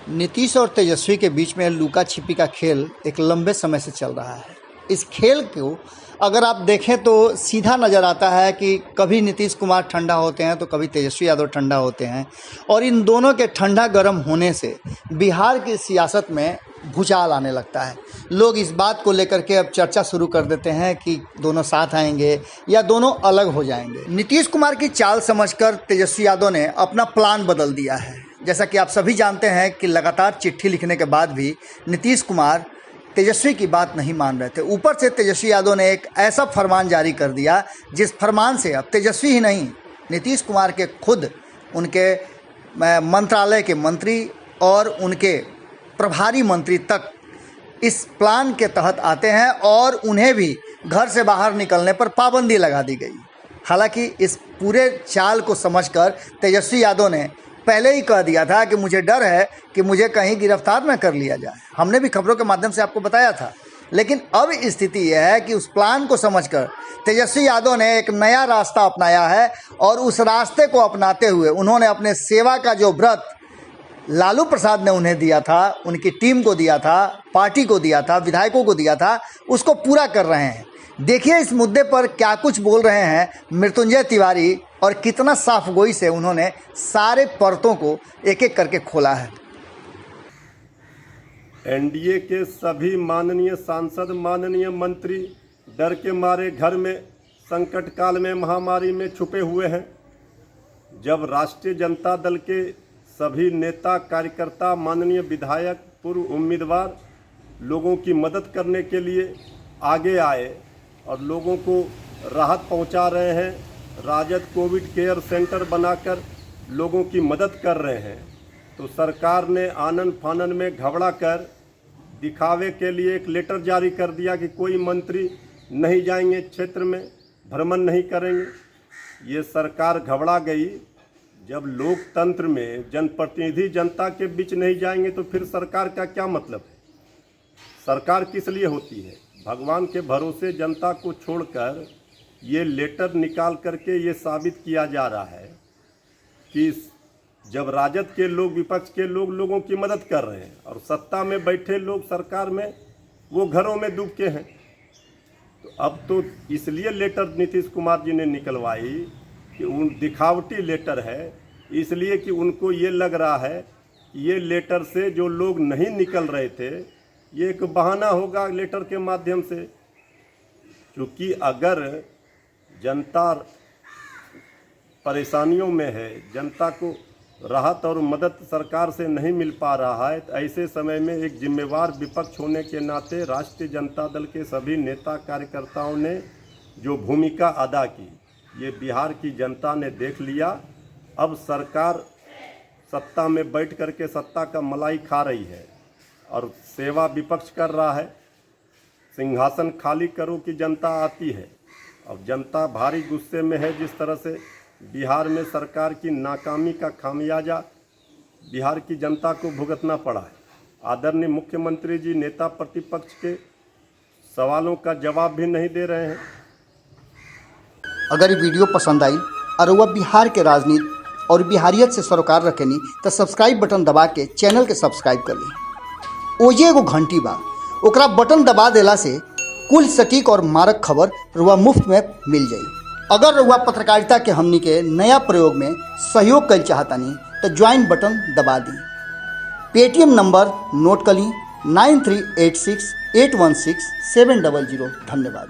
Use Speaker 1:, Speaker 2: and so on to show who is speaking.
Speaker 1: नीतीश और तेजस्वी के बीच में लुका छिपी का खेल एक लंबे समय से चल रहा है। इस खेल को अगर आप देखें तो सीधा नज़र आता है कि कभी नीतीश कुमार ठंडा होते हैं तो कभी तेजस्वी यादव ठंडा होते हैं, और इन दोनों के ठंडा गर्म होने से बिहार की सियासत में भूचाल आने लगता है। लोग इस बात को लेकर के अब चर्चा शुरू कर देते हैं कि दोनों साथ आएंगे या दोनों अलग हो जाएंगे। नीतीश कुमार की चाल समझकर तेजस्वी यादव ने अपना प्लान बदल दिया है। जैसा कि आप सभी जानते हैं कि लगातार चिट्ठी लिखने के बाद भी नीतीश कुमार तेजस्वी की बात नहीं मान रहे थे। ऊपर से तेजस्वी यादव ने एक ऐसा फरमान जारी कर दिया जिस फरमान से अब तेजस्वी ही नहीं, नीतीश कुमार के खुद उनके मंत्रालय के मंत्री और उनके प्रभारी मंत्री तक इस प्लान के तहत आते हैं और उन्हें भी घर से बाहर निकलने पर पाबंदी लगा दी गई। हालांकि इस पूरे चाल को समझकर तेजस्वी यादव ने पहले ही कह दिया था कि मुझे डर है कि मुझे कहीं गिरफ्तार न कर लिया जाए। हमने भी खबरों के माध्यम से आपको बताया था। लेकिन अब स्थिति यह है कि उस प्लान को समझकर तेजस्वी यादव ने एक नया रास्ता अपनाया है, और उस रास्ते को अपनाते हुए उन्होंने अपने सेवा का जो व्रत लालू प्रसाद ने उन्हें दिया था, उनकी टीम को दिया था, पार्टी को दिया था, विधायकों को दिया था, उसको पूरा कर रहे हैं। देखिए इस मुद्दे पर क्या कुछ बोल रहे हैं मृत्युंजय तिवारी, और कितना साफगोई से उन्होंने सारे परतों को एक एक करके खोला है।
Speaker 2: एनडीए के सभी माननीय सांसद, माननीय मंत्री डर के मारे घर में संकट काल में, महामारी में छुपे हुए हैं। जब राष्ट्रीय जनता दल के सभी नेता, कार्यकर्ता, माननीय विधायक, पूर्व उम्मीदवार लोगों की मदद करने के लिए आगे आए और लोगों को राहत पहुंचा रहे हैं, राजद कोविड केयर सेंटर बनाकर लोगों की मदद कर रहे हैं, तो सरकार ने आनन फानन में घबरा कर दिखावे के लिए एक लेटर जारी कर दिया कि कोई मंत्री नहीं जाएंगे, क्षेत्र में भ्रमण नहीं करेंगे। ये सरकार घबरा गई। जब लोकतंत्र में जनप्रतिनिधि जनता के बीच नहीं जाएंगे तो फिर सरकार का क्या मतलब है? सरकार किस लिए होती है? भगवान के भरोसे जनता को छोड़कर ये लेटर निकाल करके ये साबित किया जा रहा है कि जब राजद के लोग, विपक्ष के लोग लोगों की मदद कर रहे हैं और सत्ता में बैठे लोग सरकार में वो घरों में डूब के हैं, तो अब तो इसलिए लेटर नीतीश कुमार जी ने निकलवाई कि उन दिखावटी लेटर है, इसलिए कि उनको ये लग रहा है कि ये लेटर से जो लोग नहीं निकल रहे थे, ये एक बहाना होगा लेटर के माध्यम से। क्योंकि अगर जनता परेशानियों में है, जनता को राहत और मदद सरकार से नहीं मिल पा रहा है, तो ऐसे समय में एक जिम्मेवार विपक्ष होने के नाते राष्ट्रीय जनता दल के सभी नेता कार्यकर्ताओं ने जो भूमिका अदा की, ये बिहार की जनता ने देख लिया। अब सरकार सत्ता में बैठ करके सत्ता का मलाई खा रही है और सेवा विपक्ष कर रहा है। सिंहासन खाली करो कि जनता आती है। अब जनता भारी गुस्से में है। जिस तरह से बिहार में सरकार की नाकामी का खामियाजा बिहार की जनता को भुगतना पड़ा है। आदरणीय मुख्यमंत्री जी नेता प्रतिपक्ष के सवालों का जवाब भी नहीं दे रहे हैं।
Speaker 1: अगर ये वीडियो पसंद आई और वह बिहार के राजनीति और बिहारियत से सरोकार रखेनी तो सब्सक्राइब बटन दबा के चैनल के सब्सक्राइब कर ली। ओजे एगो घंटी बा, ओकरा बटन दबा देला से कुल सटीक और मारक खबर रुआ मुफ्त में मिल जाई। अगर रुआ पत्रकारिता के हमनी के नया प्रयोग में सहयोग कर चाहतानी तो ज्वाइन बटन दबा दी। पेटीएम नंबर नोट कर ली 9386816700। धन्यवाद।